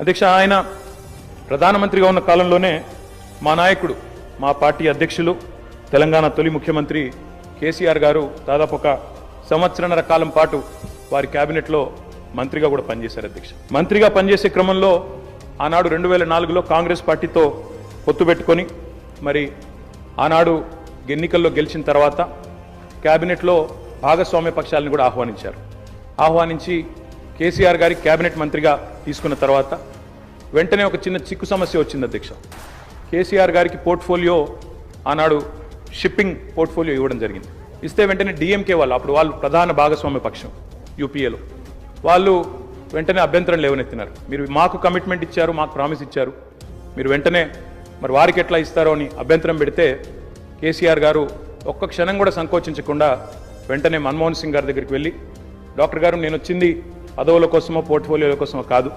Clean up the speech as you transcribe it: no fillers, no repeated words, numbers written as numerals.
అధ్యక్ష, ఆయన ప్రధానమంత్రిగా ఉన్న కాలంలోనే మా నాయకుడు, మా పార్టీ అధ్యక్షులు, తెలంగాణ తొలి ముఖ్యమంత్రి కేసీఆర్ గారు దాదాపు ఒక సంవత్సరన్నర కాలం పాటు వారి క్యాబినెట్లో మంత్రిగా కూడా పనిచేశారు. అధ్యక్ష, మంత్రిగా పనిచేసే క్రమంలో ఆనాడు 2004లో కాంగ్రెస్ పార్టీతో పొత్తు పెట్టుకొని మరి ఆనాడు ఎన్నికల్లో గెలిచిన తర్వాత క్యాబినెట్లో భాగస్వామ్య పక్షాలను కూడా ఆహ్వానించి కేసీఆర్ గారి క్యాబినెట్ మంత్రిగా తీసుకున్న తర్వాత వెంటనే ఒక చిన్న చిక్కు సమస్య వచ్చింది. అధ్యక్ష, కేసీఆర్ గారికి పోర్ట్ఫోలియో ఆనాడు షిప్పింగ్ పోర్ట్ఫోలియో ఇవ్వడం జరిగింది. ఇస్తే వెంటనే డిఎంకే వాళ్ళు ప్రధాన భాగస్వామ్య పక్షం యూపీఏలో వాళ్ళు వెంటనే అభ్యంతరం లేవనెత్తినారు. మీరు మాకు కమిట్మెంట్ ఇచ్చారు, మాకు ప్రామిస్ ఇచ్చారు, మీరు వెంటనే మరి వారికి ఎట్లా ఇస్తారో అని అభ్యంతరం పెడితే కేసీఆర్ గారు ఒక్క క్షణం కూడా సంకోచించకుండా వెంటనే మన్మోహన్ సింగ్ గారి దగ్గరికి వెళ్ళి, డాక్టర్ గారు, నేను వచ్చింది పదవుల కోసమో పోర్ట్ఫోలియోల కోసమో కాదు,